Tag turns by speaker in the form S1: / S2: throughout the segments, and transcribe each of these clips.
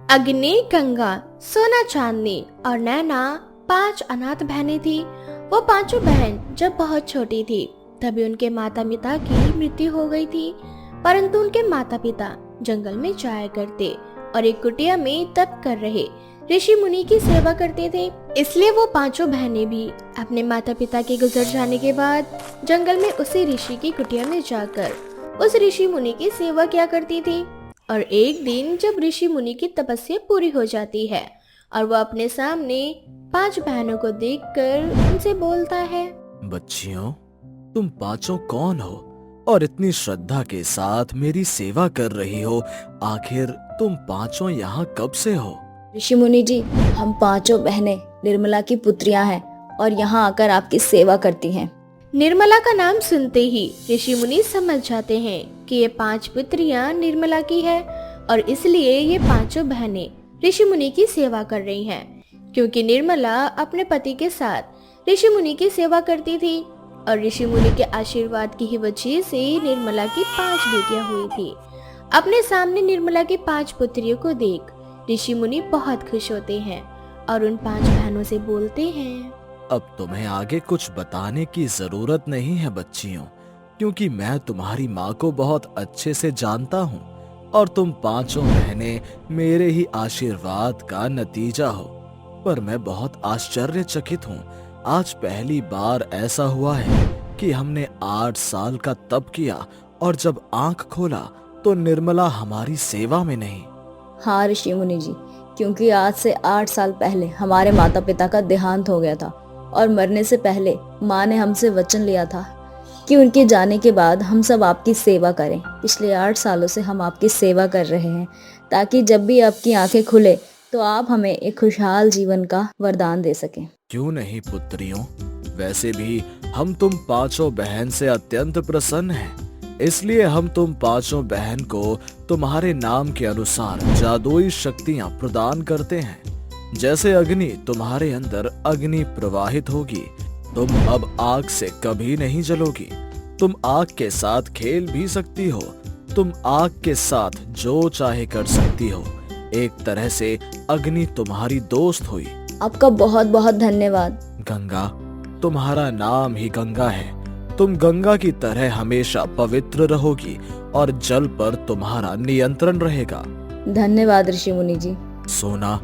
S1: अग्नि, गंगा, सोना, चांदनी और नैना 5 अनाथ बहनें थी। वो पांचों बहन जब बहुत छोटी थी तभी उनके माता पिता की मृत्यु हो गई थी। परंतु उनके माता पिता जंगल में जाया करते और एक कुटिया में तप कर रहे ऋषि मुनि की सेवा करते थे। इसलिए वो पांचों बहनें भी अपने माता पिता के गुजर जाने के बाद जंगल में उसी ऋषि की कुटिया में जाकर उस ऋषि मुनि की सेवा किया करती थी। और एक दिन जब ऋषि मुनि की तपस्या पूरी हो जाती है और वो अपने सामने 5 बहनों को देखकर उनसे बोलता है,
S2: बच्चियों, तुम पांचों कौन हो और इतनी श्रद्धा के साथ मेरी सेवा कर रही हो? आखिर तुम पांचों यहाँ कब से हो?
S3: ऋषि मुनि जी, हम पांचों बहनें निर्मला की पुत्रियां हैं और यहाँ आकर आपकी सेवा करती हैं।
S1: निर्मला का नाम सुनते ही ऋषि मुनि समझ जाते हैं कि ये 5 पुत्रियां निर्मला की है और इसलिए ये पांचों बहनें ऋषि मुनि की सेवा कर रही हैं, क्योंकि निर्मला अपने पति के साथ ऋषि मुनि की सेवा करती थी और ऋषि मुनि के आशीर्वाद की ही वजह से निर्मला की 5 बेटियां हुई थी। अपने सामने निर्मला की 5 पुत्रियों को देख ऋषि मुनि बहुत खुश होते हैं और उन 5 बहनों से बोलते हैं,
S2: अब तुम्हें आगे कुछ बताने की जरूरत नहीं है बच्चियों, क्योंकि मैं तुम्हारी माँ को बहुत अच्छे से जानता हूँ और तुम पांचों बहनें मेरे ही आशीर्वाद का नतीजा हो। पर मैं बहुत आश्चर्यचकित हूँ। आज पहली बार ऐसा हुआ है कि हमने 8 साल का तप किया और जब आंख खोला तो निर्मला हमारी सेवा में नहीं।
S3: हाँ ऋषि मुनि जी, क्योंकि आज से 8 साल पहले हमारे माता पिता का देहांत हो गया था और मरने से पहले माँ ने हमसे वचन लिया था कि उनके जाने के बाद हम सब आपकी सेवा करें। पिछले 8 सालों से हम आपकी सेवा कर रहे हैं ताकि जब भी आपकी आंखें खुले तो आप हमें एक खुशहाल जीवन का वरदान दे सकें।
S2: क्यों नहीं पुत्रियों, वैसे भी हम तुम पांचों बहन से अत्यंत प्रसन्न हैं। इसलिए हम तुम पांचों बहन को तुम्हारे नाम के अनुसार जादुई शक्तियां प्रदान करते हैं। जैसे अग्नि तुम्हारे अंदर अग्नि प्रवाहित होगी, तुम अब आग से कभी नहीं जलोगी। तुम आग के साथ खेल भी सकती हो, तुम आग के साथ जो चाहे कर सकती हो। एक तरह से अग्नि तुम्हारी दोस्त हुई।
S3: आपका बहुत बहुत धन्यवाद।
S2: गंगा, तुम्हारा नाम ही गंगा है। तुम गंगा की तरह हमेशा पवित्र रहोगी और जल पर तुम्हारा नियंत्रण रहेगा।
S3: धन्यवाद ऋषि मुनि जी।
S2: सोना,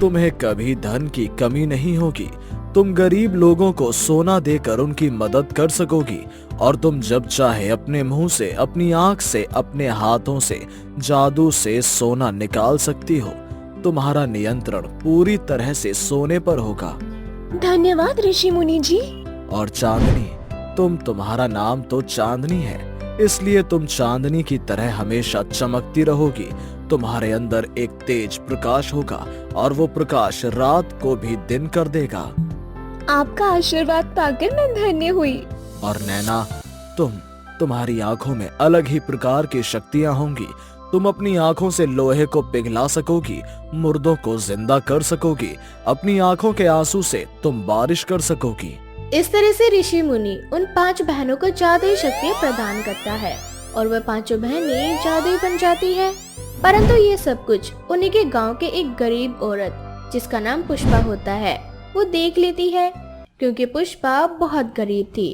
S2: तुम्हें कभी धन की कमी नहीं होगी। तुम गरीब लोगों को सोना देकर उनकी मदद कर सकोगी और तुम जब चाहे अपने मुंह से, अपनी आंख से, अपने हाथों से जादू से सोना निकाल सकती हो। तुम्हारा नियंत्रण पूरी तरह से सोने पर होगा।
S1: धन्यवाद ऋषि मुनि जी।
S2: और चांदनी, तुम्हारा नाम तो चांदनी है, इसलिए तुम चांदनी की तरह हमेशा चमकती रहोगी। तुम्हारे अंदर एक तेज प्रकाश होगा और वो प्रकाश रात को भी दिन कर देगा।
S1: आपका आशीर्वाद पाकर मैं धन्य हुई।
S2: और नैना, तुम्हारी आंखों में अलग ही प्रकार की शक्तियां होंगी। तुम अपनी आंखों से लोहे को पिघला सकोगी, मुर्दों को जिंदा कर सकोगी। अपनी आंखों के आंसू से तुम बारिश कर सकोगी।
S1: इस तरह से ऋषि मुनि उन 5 बहनों को जादुई शक्तियां प्रदान करता है और वह पांचों बहनें जादुई बन जाती है। परंतु ये सब कुछ उन्हीं के गांव के एक गरीब औरत जिसका नाम पुष्पा होता है वो देख लेती है, क्योंकि पुष्पा बहुत गरीब थी।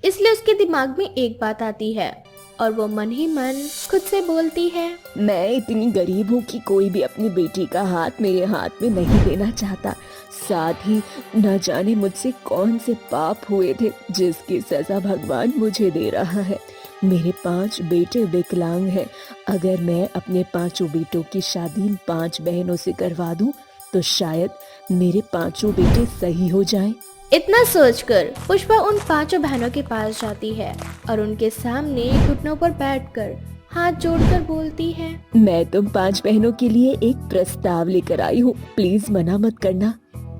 S1: इसलिए उसके दिमाग में एक बात आती है और वो मन ही मन खुद से बोलती है,
S4: मैं इतनी गरीब हूँ कि कोई भी अपनी बेटी का हाथ मेरे हाथ में नहीं देना चाहता। साथ ही न जाने मुझसे कौन से पाप हुए थे जिसकी सजा भगवान मुझे दे रहा है। मेरे 5 बेटे विकलांग हैं। अगर मैं अपने 5 बेटों की शादी इन 5 बहनों से करवा दूं तो शायद मेरे 5 बेटे सही हो जाएं।
S1: इतना सोचकर पुष्पा उन 5 बहनों के पास जाती है और उनके सामने घुटनों पर बैठकर हाथ जोड़कर बोलती है,
S4: मैं तुम 5 बहनों के लिए एक प्रस्ताव लेकर आई हूँ, प्लीज मना मत करना।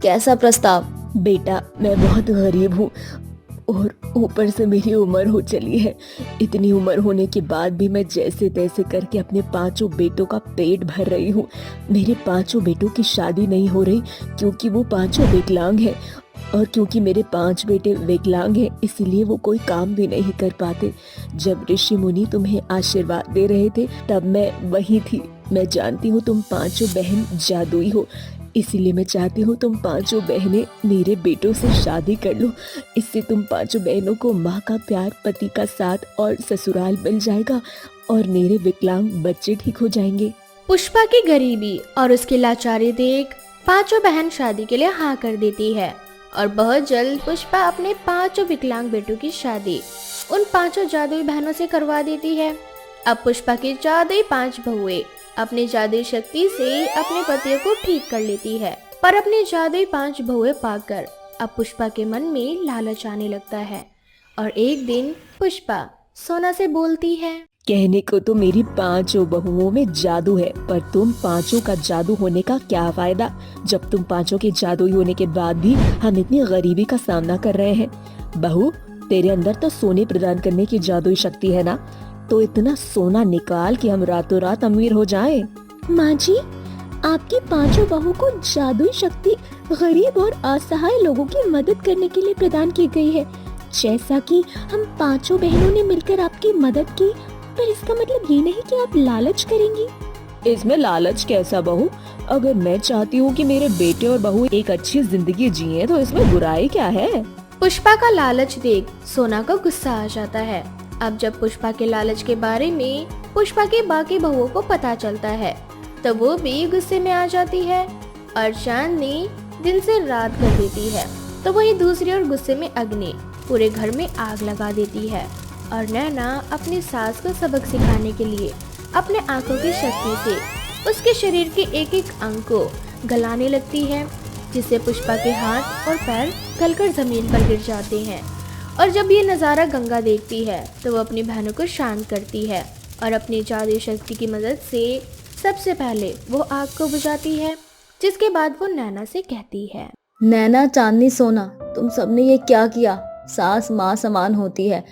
S3: कैसा प्रस्ताव?
S4: बेटा, मैं बहुत गरीब हूँ और ऊपर से मेरी उम्र हो चली है। इतनी उम्र होने के बाद भी मैं जैसे तैसे करके अपने 5 बेटों का पेट भर रही हूँ। मेरे 5 बेटों की शादी नहीं हो रही क्योंकि वो 5 विकलांग हैं और क्योंकि मेरे 5 बेटे विकलांग हैं इसीलिए वो कोई काम भी नहीं कर पाते। जब ऋषि मुनि तुम्हें आशीर्वाद दे रहे थे तब मैं वहीं थी मैं जानती हूँ तुम पांचों बहन जादुई हो, इसीलिए मैं चाहती हूँ तुम पांचों बहनें मेरे बेटों से शादी कर लो। इससे तुम पांचों बहनों को माँ का प्यार, पति का साथ और ससुराल मिल जाएगा और मेरे विकलांग बच्चे ठीक हो जाएंगे।
S1: पुष्पा की गरीबी और उसकी लाचारी देख पांचों बहन शादी के लिए हाँ कर देती है और बहुत जल्द पुष्पा अपने पांचों विकलांग बेटों की शादी उन पांचों जादुई बहनों से करवा देती है। अब पुष्पा की जादुई 5 बहुएं अपनी जादुई शक्ति से अपने पतियों को ठीक कर लेती है, पर अपनी जादुई 5 बहुएं पाकर अब पुष्पा के मन में लालच आने लगता है और एक दिन पुष्पा सोना से बोलती है,
S4: कहने को तो मेरी पांचों बहुओं में जादू है, पर तुम पांचों का जादू होने का क्या फायदा, जब तुम पांचों के जादुई होने के बाद भी हम इतनी गरीबी का सामना कर रहे हैं। बहू, तेरे अंदर तो सोने प्रदान करने की जादुई शक्ति है ना, तो इतना सोना निकाल कि हम रातों रात अमीर हो जाएं।
S3: माँ जी, आपकी पांचों बहू को जादुई शक्ति गरीब और असहाय लोगों की मदद करने के लिए प्रदान की गई है। जैसा कि हम पांचों बहनों ने मिलकर आपकी मदद की, पर इसका मतलब ये नहीं कि आप लालच करेंगी।
S4: इसमें लालच कैसा बहू? अगर मैं चाहती हूँ कि मेरे बेटे और बहू एक अच्छी जिंदगी जिए तो इसमें बुराई क्या है?
S1: पुष्पा का लालच देख सोना को गुस्सा आ जाता है। अब जब पुष्पा के लालच के बारे में पुष्पा की बाकी बहुओं को पता चलता है तो वो भी गुस्से में आ जाती है और चांदनी दिन से रात कर देती है, तो वही दूसरी ओर गुस्से में अग्नि पूरे घर में आग लगा देती है और नैना अपनी सास को सबक सिखाने के लिए अपने आंखों की शक्ति से उसके शरीर के एक एक अंग को गलाने लगती है, जिससे पुष्पा के हाथ और पैर गलकर जमीन पर गिर जाते हैं। और जब ये नज़ारा गंगा देखती है तो वो अपनी बहनों को शांत करती है और अपनी जादुई शक्ति की मदद से सबसे पहले वो आग को बुझाती है, जिसके बाद वो नैना से कहती है,
S3: नैना, चांदनी, सोना, तुम सबने ये क्या किया? सास माँ समान होती है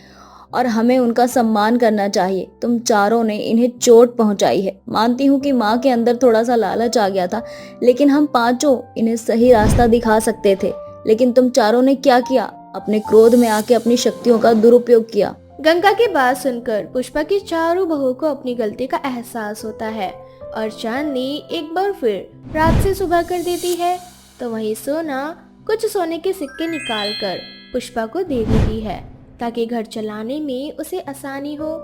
S3: और हमें उनका सम्मान करना चाहिए। तुम चारों ने इन्हें चोट पहुंचाई है। मानती हूँ कि माँ के अंदर थोड़ा सा लालच आ गया था, लेकिन हम पांचों इन्हें सही रास्ता दिखा सकते थे। लेकिन तुम चारों ने क्या किया? अपने क्रोध में आके अपनी शक्तियों का दुरुपयोग किया।
S1: गंगा की बात सुनकर पुष्पा की चारों बहुओं को अपनी गलती का एहसास होता है और चांदनी एक बार फिर रात से सुबह कर देती है, तो वहीं सोना कुछ सोने के सिक्के निकालकर पुष्पा को दे देती है ताकि घर चलाने में उसे आसानी हो।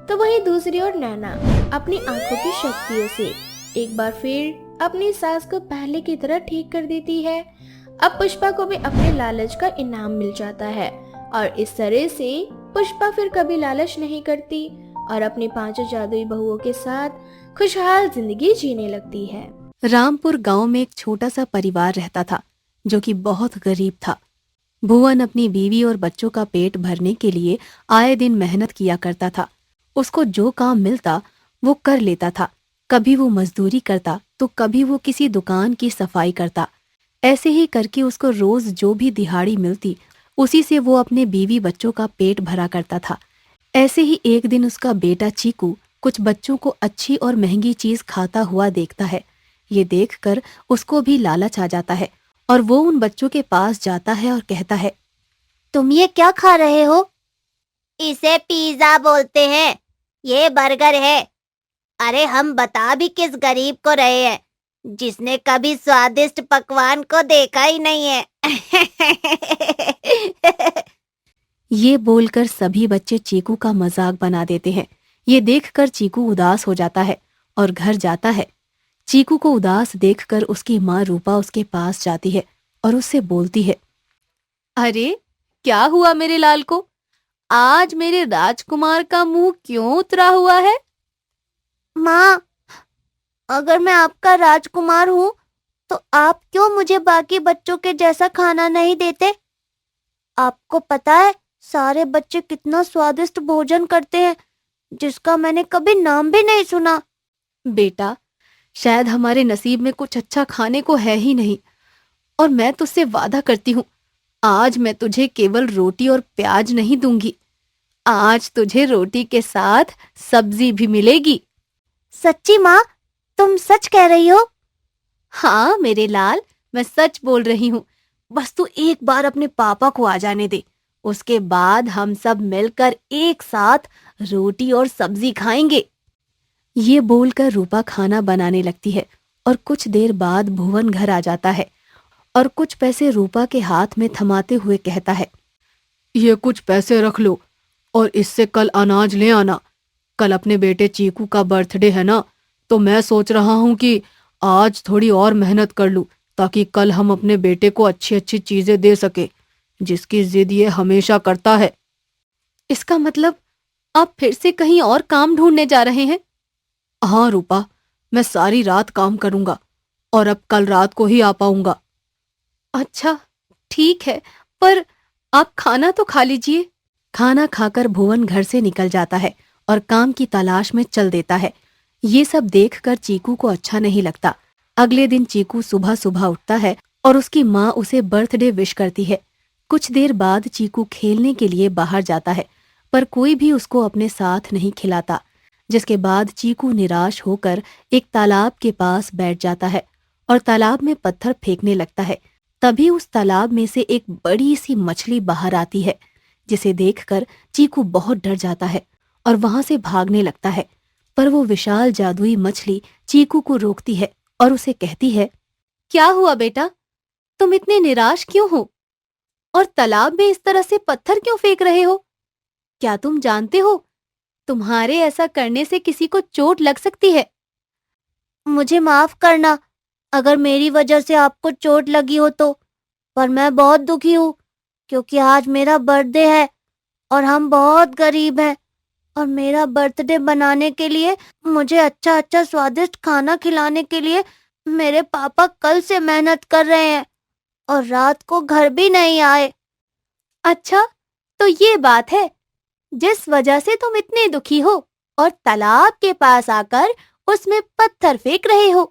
S1: तो वहीं दूसरी ओर नैना अपनी आंखों की शक्तियों से एक बार फिर अपनी सास को पहले की तरह ठीक कर देती है। अब पुष्पा को भी अपने लालच का इनाम मिल जाता है और इस तरह से पुष्पा फिर कभी लालच नहीं करती और अपनी 5 जादुई बहुओं के साथ खुशहाल जिंदगी जीने लगती है।
S5: रामपुर गांव में एक छोटा सा परिवार रहता था जो कि बहुत गरीब था। भुवन अपनी बीवी और बच्चों का पेट भरने के लिए आए दिन मेहनत किया करता था। उसको जो काम मिलता वो कर लेता था। कभी वो मजदूरी करता तो कभी वो किसी दुकान की सफाई करता। ऐसे ही करके उसको रोज जो भी दिहाड़ी मिलती उसी से वो अपने बीवी बच्चों का पेट भरा करता था। ऐसे ही एक दिन उसका बेटा चीकू कुछ बच्चों को अच्छी और महंगी चीज खाता हुआ देखता है। ये देखकर उसको भी लालच आ जाता है और वो उन बच्चों के पास जाता है और कहता है,
S6: तुम ये क्या खा रहे हो? इसे पिज्जा बोलते हैं, ये बर्गर है। अरे हम बता भी किस गरीब को रहे हैं जिसने कभी स्वादिष्ट पकवान को देखा ही नहीं है।
S5: ये बोलकर सभी बच्चे चीकू का मजाक बना देते हैं। ये देखकर चीकू उदास हो जाता है और घर जाता है। चीकू को उदास देखकर उसकी माँ रूपा उसके पास जाती है और उससे बोलती है, अरे क्या हुआ मेरे लाल को? आज मेरे राजकुमार का मुंह क्यों उतरा हुआ है?
S6: माँ, अगर मैं आपका राजकुमार हूँ तो आप क्यों मुझे बाकी बच्चों के जैसा खाना नहीं देते? आपको पता है सारे बच्चे कितना स्वादिष्ट भोजन करते हैं जिसका मैंने कभी नाम भी नहीं सुना।
S5: बेटा, शायद हमारे नसीब में कुछ अच्छा खाने को है ही नहीं, और मैं तुझसे वादा करती हूँ आज मैं तुझे केवल रोटी और प्याज नहीं दूंगी। आज तुझे रोटी के साथ सब्जी भी मिलेगी।
S6: सच्ची माँ, तुम सच कह रही हो?
S5: हाँ मेरे लाल, मैं सच बोल रही हूँ। बस तू एक बार अपने पापा को आ जाने दे, उसके बाद हम सब मिलकर एक साथ रोटी और सब्जी खाएंगे। ये बोलकर रूपा खाना बनाने लगती है और कुछ देर बाद भुवन घर आ जाता है और कुछ पैसे रूपा के हाथ में थमाते हुए कहता है,
S7: ये कुछ पैसे रख लो और इससे कल अनाज ले आना। कल अपने बेटे चीकू का बर्थडे है ना, तो मैं सोच रहा हूँ कि आज थोड़ी और मेहनत कर लूँ ताकि कल हम अपने बेटे को अच्छी अच्छी चीजें दे सके, जिसकी जिद ये हमेशा करता है।
S5: इसका मतलब आप फिर से कहीं और काम ढूंढने जा रहे हैं?
S7: हाँ रूपा, मैं सारी रात काम करूंगा और अब कल रात को ही आ पाऊंगा।
S5: अच्छा ठीक है, पर आप खाना तो खा लीजिए। खाना खाकर भुवन घर से निकल जाता है और काम की तलाश में चल देता है। ये सब देखकर चीकू को अच्छा नहीं लगता। अगले दिन चीकू सुबह सुबह उठता है और उसकी माँ उसे बर्थडे विश करती है। कुछ देर बाद चीकू खेलने के लिए बाहर जाता है, पर कोई भी उसको अपने साथ नहीं खिलाता, जिसके बाद चीकू निराश होकर एक तालाब के पास बैठ जाता है और तालाब में पत्थर फेंकने लगता है। तभी उस तालाब में से एक बड़ी सी मछली बाहर आती है, जिसे देखकर चीकू बहुत डर जाता है और वहां से भागने लगता है। पर वो विशाल जादुई मछली चीकू को रोकती है और उसे कहती है, क्या हुआ बेटा, तुम इतने निराश क्यों हो और तालाब में इस तरह से पत्थर क्यों फेंक रहे हो? क्या तुम जानते हो तुम्हारे ऐसा करने से किसी को चोट लग सकती है?
S6: मुझे माफ करना अगर मेरी वजह से आपको चोट लगी हो तो, पर मैं बहुत दुखी हूँ क्योंकि आज मेरा बर्थडे है और हम बहुत गरीब हैं और मेरा बर्थडे बनाने के लिए, मुझे अच्छा अच्छा स्वादिष्ट खाना खिलाने के लिए मेरे पापा कल से मेहनत कर रहे हैं और रात को घर भी नहीं आए।
S5: अच्छा, तो ये बात है जिस वजह से तुम इतने दुखी हो और तालाब के पास आकर उसमें पत्थर फेंक रहे हो।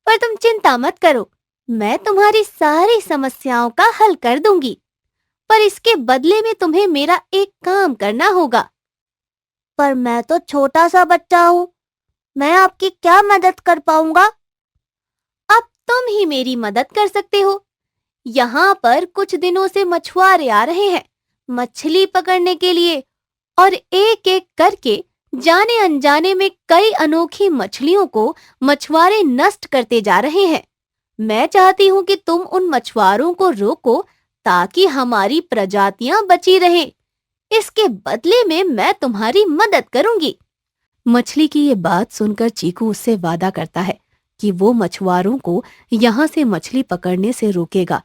S5: पर तुम चिंता मत करो, मैं तुम्हारी सारी समस्याओं का हल कर दूंगी, पर इसके बदले में तुम्हें मेरा एक काम करना होगा।
S6: पर मैं तो छोटा सा बच्चा हूँ, मैं आपकी क्या मदद कर पाऊंगा?
S5: अब तुम ही मेरी मदद कर सकते हो। यहाँ पर कुछ दिनों से मछुआरे आ रहे हैं मछली पकड़ने के लिए और एक एक करके जाने अनजाने में कई अनोखी मछलियों को मछुआरे नष्ट करते जा रहे हैं। मैं चाहती हूँ कि तुम उन मछुआरों को रोको ताकि हमारी प्रजातियां बची रहें। इसके बदले में मैं तुम्हारी मदद करूंगी। मछली की ये बात सुनकर चीकू उससे वादा करता है कि वो मछुआरों को यहाँ से मछली पकड़ने से रोकेगा।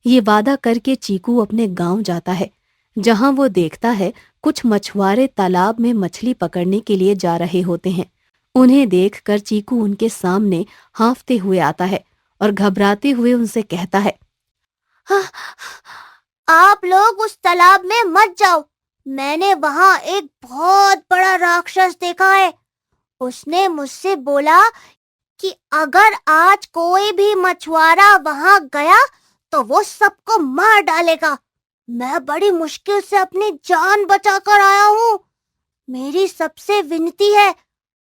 S5: ये वादा करके चीकू अपने गांव जाता है, जहां वो देखता है कुछ मछुआरे तालाब में मछली पकड़ने के लिए जा रहे होते हैं। उन्हें देखकर चीकू उनके सामने हांफते हुए आता है और घबराते हुए उनसे कहता है,
S6: आप लोग उस तालाब में मत जाओ, मैंने वहां एक बहुत बड़ा राक्षस देखा है। उसने मुझसे बोला कि अगर आज कोई भी मछुआरा वहां गया तो वो सबको मार डालेगा। मैं बड़ी मुश्किल से अपनी जान बचाकर आया हूँ। मेरी सबसे विनती है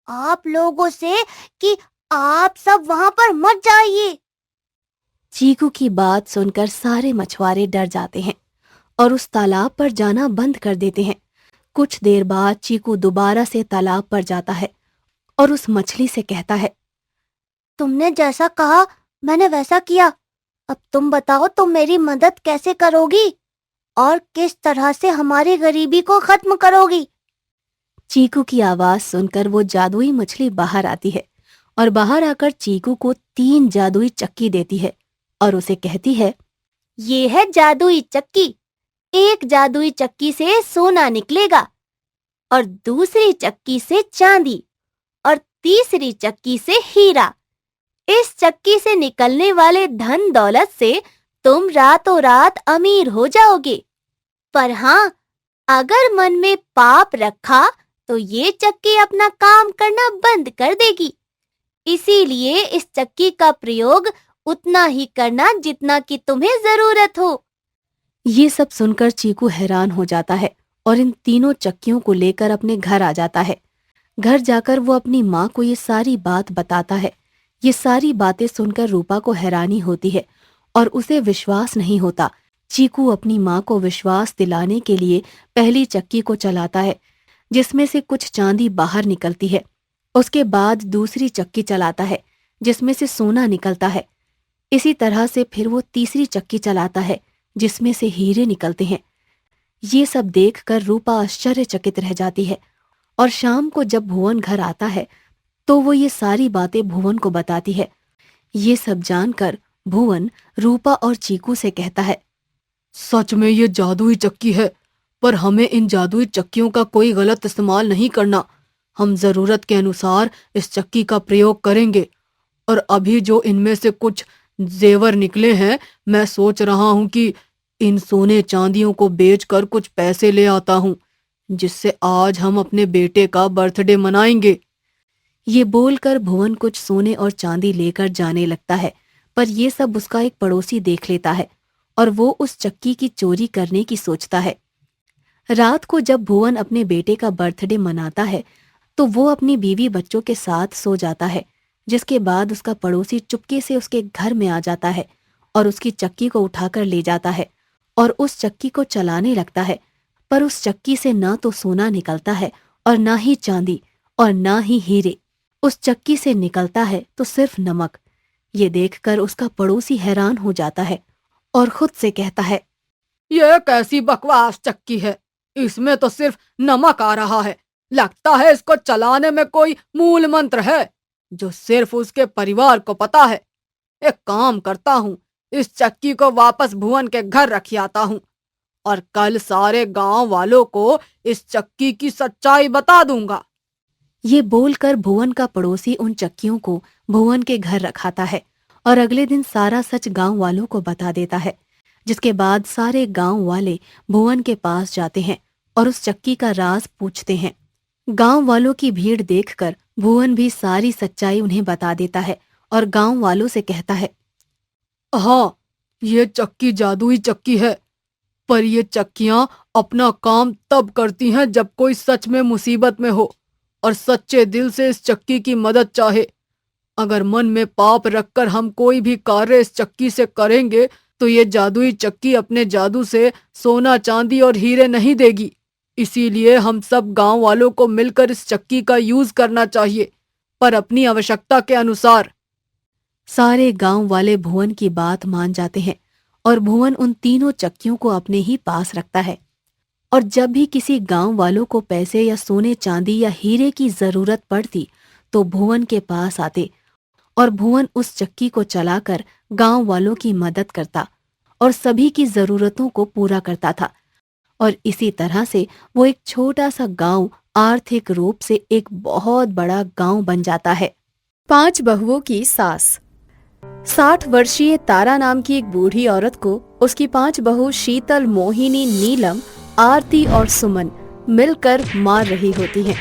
S6: आप लोगों से कि आप सब वहां पर मत जाइए।
S5: चीकू की बात सुनकर सारे मछुआरे डर जाते हैं और उस तालाब पर जाना बंद कर देते हैं। कुछ देर बाद चीकू दोबारा से तालाब पर जाता है और उस मछली से कहता है,
S6: तुमने जैसा कहा मैंने वैसा किया। अब तुम बताओ तुम मेरी मदद कैसे करोगी और किस तरह से हमारी गरीबी को खत्म करोगी?
S5: चीकू की आवाज सुनकर वो जादुई मछली बाहर आती है और बाहर आकर चीकू को 3 जादुई चक्की देती है और उसे कहती है, ये है जादुई चक्की। एक जादुई चक्की से सोना निकलेगा और दूसरी चक्की से चांदी और तीसरी चक्की से हीरा। इस चक्की से निकलने वाले धन दौलत से तुम रातों रात अमीर हो जाओगे। पर हाँ, अगर मन में पाप रखा तो ये चक्की अपना काम करना बंद कर देगी। इसीलिए इस चक्की का प्रयोग उतना ही करना जितना कि तुम्हें जरूरत हो। ये सब सुनकर चीकू हैरान हो जाता है और इन तीनों चक्कियों को लेकर अपने घर आ जाता है। घर जाकर वो अपनी माँ को ये सारी बात बताता है। ये सारी बातें सुनकर रूपा को हैरानी होती है और उसे विश्वास नहीं होता। चीकू अपनी माँ को विश्वास दिलाने के लिए पहली चक्की को चलाता है, जिसमें से कुछ चांदी बाहर निकलती है। उसके बाद दूसरी चक्की चलाता है जिसमें से सोना निकलता है। इसी तरह से फिर वो तीसरी चक्की चलाता है जिसमें से हीरे निकलते हैं। ये सब देखकर रूपा आश्चर्यचकित रह जाती है और शाम को जब भुवन घर आता है तो वो ये सारी बातें भुवन को बताती है। ये सब जानकर भुवन रूपा और चीकू से कहता है,
S7: सच में ये जादुई चक्की है, पर हमें इन जादुई चक्कियों का कोई गलत इस्तेमाल नहीं करना। हम जरूरत के अनुसार इस चक्की का प्रयोग करेंगे। और अभी जो इनमें से कुछ जेवर निकले हैं, मैं सोच रहा हूं कि इन सोने चांदियों को बेचकर कुछ पैसे ले आता हूं, जिससे आज हम अपने बेटे का बर्थडे मनाएंगे।
S5: ये बोलकर भुवन कुछ सोने और चांदी लेकर जाने लगता है, पर ये सब उसका एक पड़ोसी देख लेता है और वो उस चक्की की चोरी करने की सोचता है। रात को जब भुवन अपने बेटे का बर्थडे मनाता है तो वो अपनी बीवी बच्चों के साथ सो जाता है, जिसके बाद उसका पड़ोसी चुपके से उसके घर में आ जाता है और उसकी चक्की को उठाकर ले जाता है और उस चक्की को चलाने लगता है। पर उस चक्की से ना तो सोना निकलता है और ना ही चांदी और ना ही हीरे। उस चक्की से निकलता है तो सिर्फ नमक। ये देखकर उसका पड़ोसी हैरान हो जाता है और खुद से कहता है,
S7: ये कैसी बकवास चक्की है, इसमें तो सिर्फ नमक आ रहा है। लगता है इसको चलाने में कोई मूल मंत्र है जो सिर्फ उसके परिवार को पता है। एक काम करता हूँ, इस चक्की को वापस भुवन के घर रख आता हूँ और कल सारे गांव वालों को इस चक्की की सच्चाई बता दूंगा।
S5: ये बोलकर भुवन का पड़ोसी उन चक्कियों को भुवन के घर रखाता है और अगले दिन सारा सच गांव वालों को बता देता है, जिसके बाद सारे गांव वाले भुवन के पास जाते हैं और उस चक्की का राज पूछते हैं। गांव वालों की भीड़ देखकर भुवन भी सारी सच्चाई उन्हें बता देता है और गांव वालों से कहता है,
S7: हाँ, ये चक्की जादुई चक्की है, पर ये चक्कियां अपना काम तब करती हैं जब कोई सच में मुसीबत में हो और सच्चे दिल से इस चक्की की मदद चाहे। अगर मन में पाप रखकर हम कोई भी कार्य इस चक्की से करेंगे तो ये जादुई चक्की अपने जादू से सोना चांदी और हीरे नहीं देगी। इसीलिए हम सब गांव वालों को मिलकर इस चक्की का यूज करना चाहिए, पर अपनी आवश्यकता के अनुसार।
S5: सारे गांव वाले भुवन की बात मान जाते हैं और भुवन उन तीनों चक्कियों को अपने ही पास रखता है। और जब भी किसी गांव वालों को पैसे या सोने चांदी या हीरे की जरूरत पड़ती तो भुवन के पास आते और भुवन उस चक्की को चलाकर गांव वालों की मदद करता और सभी की जरूरतों को पूरा करता था। और इसी तरह से वो एक छोटा सा गांव आर्थिक रूप से एक बहुत बड़ा गांव बन जाता है।
S1: 5 बहुओं की सास। 60 वर्षीय तारा नाम की एक बूढ़ी औरत को उसकी 5 बहू शीतल, मोहिनी, नीलम, आरती और सुमन मिलकर मार रही होती हैं।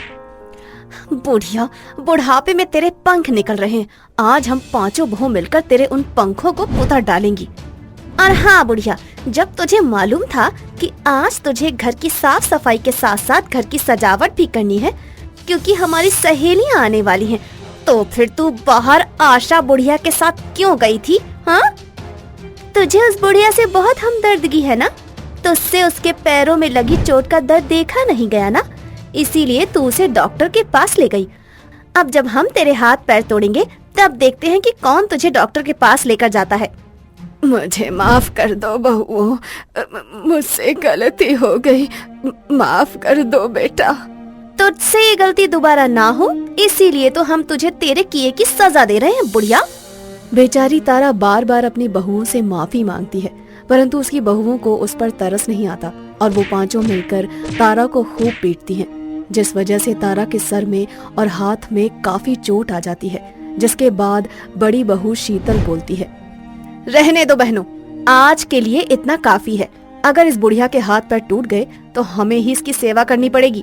S1: बुढ़िया, बुढ़ापे में तेरे पंख निकल रहे हैं। आज हम 5 बहू मिलकर तेरे उन पंखों को पुतर डालेंगी। और हाँ बुढ़िया, जब तुझे मालूम था कि आज तुझे घर की साफ सफाई के साथ साथ घर की सजावट भी करनी है, क्योंकि हमारी सहेलियां आने वाली हैं, तो फिर तू बाहर आशा बुढ़िया के साथ क्यों गई थी? हाँ, तुझे उस बुढ़िया से बहुत हमदर्दगी है ना? तुझसे उसके पैरों में लगी चोट का दर्द देखा नहीं गया ना, इसीलिए तू उसे डॉक्टर के पास ले गई। अब जब हम तेरे हाथ पैर तोड़ेंगे तब देखते हैं कि कौन तुझे डॉक्टर के पास लेकर जाता है।
S8: मुझे माफ कर दो बहुओं, मुझसे गलती हो गई, माफ कर दो बेटा।
S1: तुझसे ये गलती दोबारा ना हो, इसीलिए तो हम तुझे तेरे किए की सजा दे रहे हैं बुढ़िया। बेचारी तारा बार बार अपनी बहुओं से माफी मांगती है, परंतु उसकी बहुओं को उस पर तरस नहीं आता और वो 5 मिलकर तारा को खूब पीटती हैं, जिस वजह से तारा के सर में और हाथ में काफी चोट आ जाती है। जिसके बाद बड़ी बहू शीतल बोलती है, रहने दो बहनों, आज के लिए इतना काफी है। अगर इस बुढ़िया के हाथ पैर टूट गए तो हमें ही इसकी सेवा करनी पड़ेगी।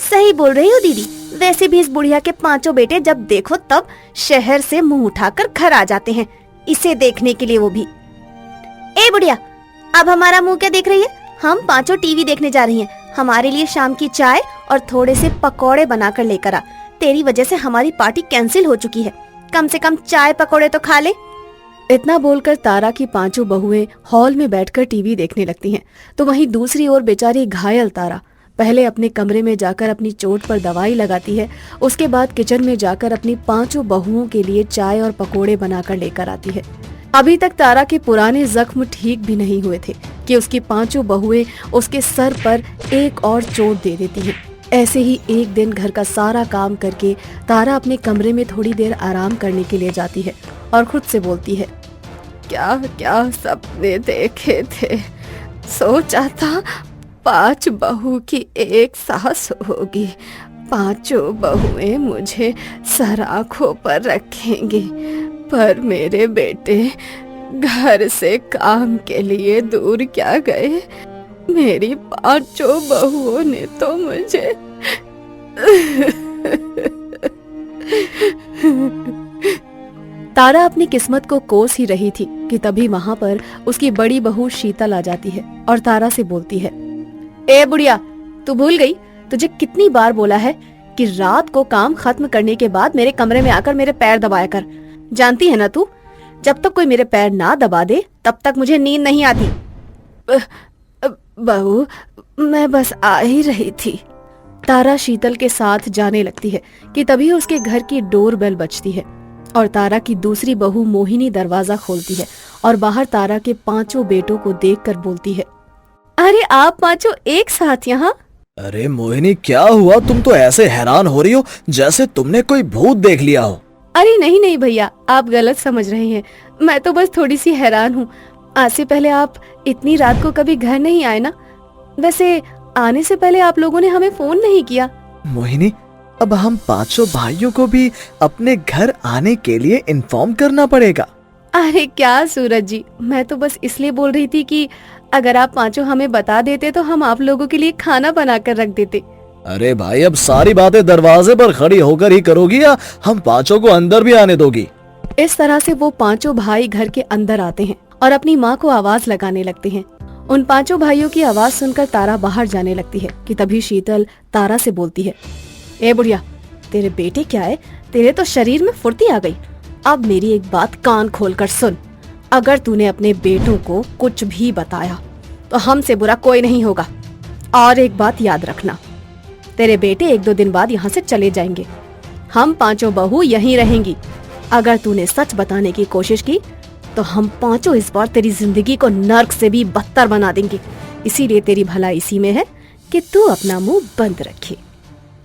S1: सही बोल रही हो दीदी, वैसे भी इस बुढ़िया के 5 बेटे जब देखो तब शहर से मुंह उठाकर घर आ जाते हैं, इसे देखने के लिए वो भी। ए बुढ़िया, अब हमारा मुंह क्या देख रही है? हम 5 टीवी देखने जा रही हैं। हमारे लिए शाम की चाय और थोड़े से पकौड़े बनाकर लेकर आ। तेरी वजह से हमारी पार्टी कैंसिल हो चुकी है, कम से कम चाय पकौड़े तो खा ले। इतना बोलकर तारा की 5 बहुएं हॉल में बैठकर टीवी देखने लगती हैं, तो वहीं दूसरी ओर बेचारी घायल तारा
S5: पहले अपने कमरे में जाकर अपनी चोट पर दवाई लगाती है, उसके बाद किचन में जाकर अपनी 5 बहुओं के लिए चाय और पकोड़े बनाकर लेकर आती है। अभी तक तारा के पुराने जख्म ठीक भी नहीं हुए थे कि उसकी 5 बहुएं उसके सर पर एक और चोट दे देती हैं। ऐसे ही एक दिन घर का सारा काम करके तारा अपने कमरे में थोड़ी देर आराम करने के लिए जाती है और खुद से बोलती है,
S8: क्या क्या सपने देखे थे। सोचा था 5 बहू की एक सास होगी, 5 बहुएं मुझे सराखों पर रखेंगी, पर मेरे बेटे घर से काम के लिए दूर क्या गए। मेरी 5 बहुओं ने तो मुझे
S5: तारा अपनी किस्मत को कोस ही रही थी कि तभी वहाँ पर उसकी बड़ी बहू शीतल आ जाती है और तारा से बोलती है, ए बुढ़िया, तू भूल गई? तुझे कितनी बार बोला है कि रात को काम खत्म करने के बाद मेरे कमरे में आकर मेरे पैर दबाया कर। जानती है ना तू, जब तक कोई मेरे पैर ना दबा दे तब तक मुझे नींद नहीं आती।
S8: बहू, मैं बस आ ही रही थी।
S5: तारा शीतल के साथ जाने लगती है कि तभी उसके घर की डोर बेल बजती है और तारा की दूसरी बहू मोहिनी दरवाजा खोलती है और बाहर तारा के 5 बेटों को देखकर बोलती है,
S8: अरे आप 5 एक साथ यहाँ?
S2: अरे मोहिनी, क्या हुआ? तुम तो ऐसे हैरान हो रही हो जैसे तुमने कोई भूत देख लिया हो।
S5: अरे नहीं नहीं भैया, आप गलत समझ रहे हैं। मैं तो बस थोड़ी सी हैरान हूँ। आज से पहले आप इतनी रात को कभी घर नहीं आए ना? वैसे आने से पहले आप लोगों ने हमें फोन नहीं किया।
S2: मोहिनी, अब हम 5 भाइयों को भी अपने घर आने के लिए इन्फॉर्म करना पड़ेगा।
S5: अरे क्या सूरज जी, मैं तो बस इसलिए बोल रही थी कि अगर आप 5 हमें बता देते तो हम आप लोगों के लिए खाना बना कर रख देते।
S2: अरे भाई, अब सारी बातें दरवाजे पर खड़ी होकर ही करोगी या हम 5 को अंदर भी आने दोगी?
S5: इस तरह से वो 5 भाई घर के अंदर आते हैं और अपनी माँ को आवाज लगाने लगते हैं। उन 5 भाइयों की आवाज सुनकर तारा बाहर जाने लगती है कि तभी शीतल तारा से बोलती है, ए बुढ़िया, तेरे बेटे क्या है? तेरे तो शरीर में फुर्ती आ गई। अब मेरी एक बात कान खोलकर सुन, अगर तूने अपने बेटों को कुछ भी बताया तो हमसे बुरा कोई नहीं होगा। और एक बात याद रखना, तेरे बेटे 1-2 दिन बाद यहाँ से चले जाएंगे। हम 5 बहू यहीं रहेंगी। अगर तूने सच बताने की कोशिश की तो हम 5 इस बार तेरी जिंदगी को नर्क से भी बदतर बना देंगे। इसीलिए तेरी भलाई इसी में है कि तू अपना मुंह बंद रखे।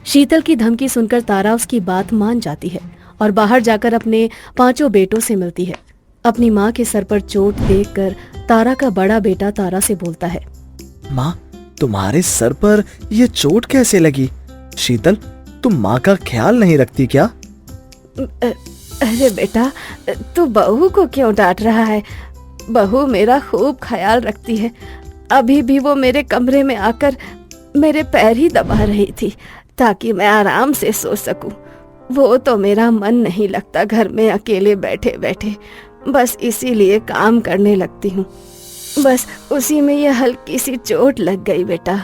S5: शीतल की धमकी सुनकर तारा उसकी बात मान जाती है और बाहर जाकर अपने 5 बेटों से मिलती है। अपनी माँ के सर पर चोट देखकर तारा का बड़ा बेटा तारा से बोलता है,
S2: माँ, तुम्हारे सर पर ये चोट कैसे लगी? शीतल, तुम माँ का ख्याल नहीं रखती क्या?
S8: अरे बेटा, तू बहू को क्यों डांट रहा है? बहू मेरा खूब ख्याल रखती है। अभी भी वो मेरे कमरे में आकर मेरे पैर ही दबा रही थी ताकि मैं आराम से सो सकूं। वो तो मेरा मन नहीं लगता घर में अकेले बैठे बैठे, बस इसीलिए काम करने लगती हूँ। बस उसी में ये हल्की सी चोट लग गई बेटा।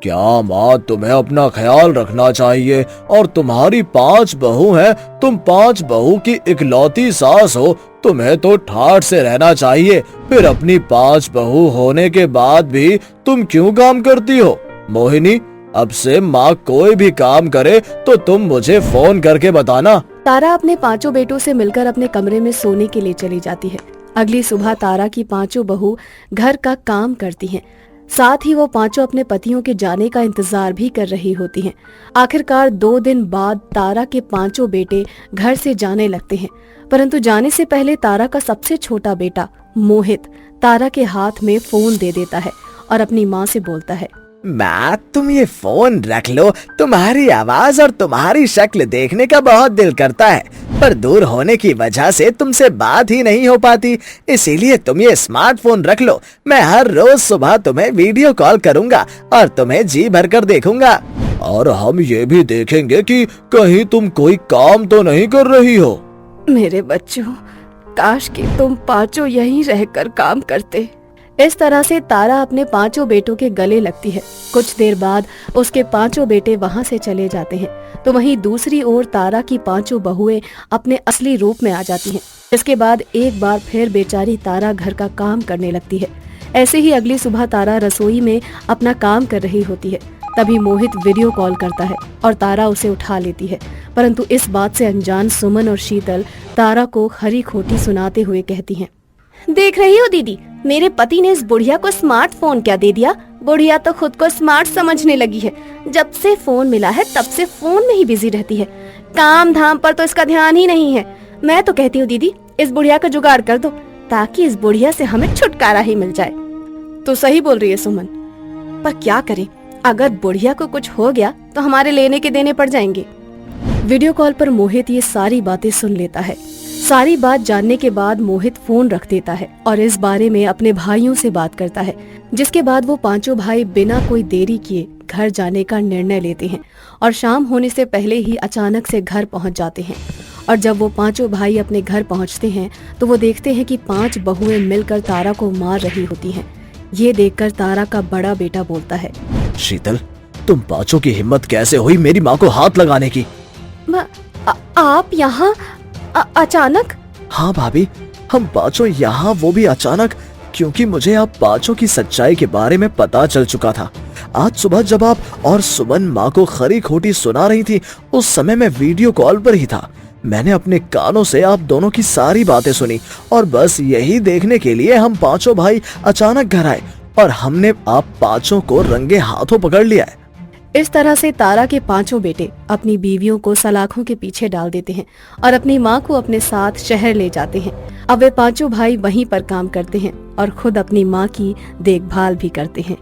S2: क्या माँ, तुम्हें अपना ख्याल रखना चाहिए। और तुम्हारी 5 बहू हैं, तुम 5 बहू की इकलौती सास हो, तुम्हें तो ठाठ से रहना चाहिए। फिर अपनी 5 बहू होने के बाद भी तुम क्यों काम करती हो? मोहिनी, अब से माँ कोई भी काम करे तो तुम मुझे फोन करके बताना।
S5: तारा अपने 5 बेटों से मिलकर अपने कमरे में सोने के लिए चली जाती है। अगली सुबह तारा की 5 बहू घर का काम करती हैं। साथ ही वो 5 अपने पतियों के जाने का इंतजार भी कर रही होती हैं। आखिरकार 2 दिन बाद तारा के 5 बेटे घर से जाने लगते हैं, परंतु जाने से पहले तारा का सबसे छोटा बेटा मोहित तारा के हाथ में फोन दे देता है और अपनी माँ से बोलता है,
S2: माँ, तुम ये फोन रख लो। तुम्हारी आवाज और तुम्हारी शक्ल देखने का बहुत दिल करता है, पर दूर होने की वजह से तुमसे बात ही नहीं हो पाती। इसीलिए तुम ये स्मार्टफोन रख लो। मैं हर रोज सुबह तुम्हें वीडियो कॉल करूंगा और तुम्हें जी भर कर देखूंगा। और हम ये भी देखेंगे कि कहीं तुम कोई काम तो नहीं कर रही हो।
S8: मेरे बच्चों, काश कि तुम 5 यहीं रहकर काम करते।
S5: इस तरह से तारा अपने 5 बेटों के गले लगती है। कुछ देर बाद उसके 5 बेटे वहाँ से चले जाते हैं, तो वहीं दूसरी ओर तारा की 5 बहुएं अपने असली रूप में आ जाती हैं। इसके बाद एक बार फिर बेचारी तारा घर का काम करने लगती है। ऐसे ही अगली सुबह तारा रसोई में अपना काम कर रही होती है। तभी मोहित वीडियो कॉल करता है और तारा उसे उठा लेती है। परंतु इस बात से अनजान सुमन और शीतल तारा को खरी खोटी सुनाते हुए कहती हैं,
S8: देख रही हो दीदी, मेरे पति ने इस बुढ़िया को स्मार्टफोन क्या दे दिया। बुढ़िया तो खुद को स्मार्ट समझने लगी है। जब से फोन मिला है तब से फोन में ही बिजी रहती है। काम धाम पर तो इसका ध्यान ही नहीं है। मैं तो कहती हूँ दीदी, इस बुढ़िया का जुगाड़ कर दो ताकि इस बुढ़िया से हमें छुटकारा ही मिल जाए।
S5: तो सही बोल रही है सुमन,
S8: पर क्या करें, अगर बुढ़िया को कुछ हो गया तो हमारे लेने के देने पड़ जाएंगे।
S5: वीडियो कॉल पर मोहित ये सारी बातें सुन लेता है। सारी बात जानने के बाद मोहित फोन रख देता है और इस बारे में अपने भाइयों से बात करता है, जिसके बाद वो पांचों भाई बिना कोई देरी किए घर जाने का निर्णय लेते हैं और शाम होने से पहले ही अचानक से घर पहुंच जाते हैं। और जब वो पांचों भाई अपने घर पहुंचते हैं तो वो देखते हैं कि 5 बहुएं मिलकर तारा को मार रही होती हैं। ये देखकर तारा का बड़ा बेटा बोलता है,
S2: शीतल, तुम पांचों की हिम्मत कैसे हुई मेरी माँ को हाथ लगाने की?
S8: आप यहाँ अचानक?
S2: हाँ भाभी, हम पांचों यहाँ, वो भी अचानक, क्योंकि मुझे आप पांचों की सच्चाई के बारे में पता चल चुका था। आज सुबह जब आप और सुमन माँ को खरी खोटी सुना रही थी, उस समय मैं वीडियो कॉल पर ही था। मैंने अपने कानों से आप दोनों की सारी बातें सुनी और बस यही देखने के लिए हम पांचों भाई अचानक घर आए और हमने आप पांचों को रंगे हाथों पकड़ लिया है।
S5: इस तरह से तारा के पांचों बेटे अपनी बीवियों को सलाखों के पीछे डाल देते हैं और अपनी माँ को अपने साथ शहर ले जाते हैं। अब वे पांचों भाई वहीं पर काम करते हैं और खुद अपनी माँ की देखभाल भी करते हैं।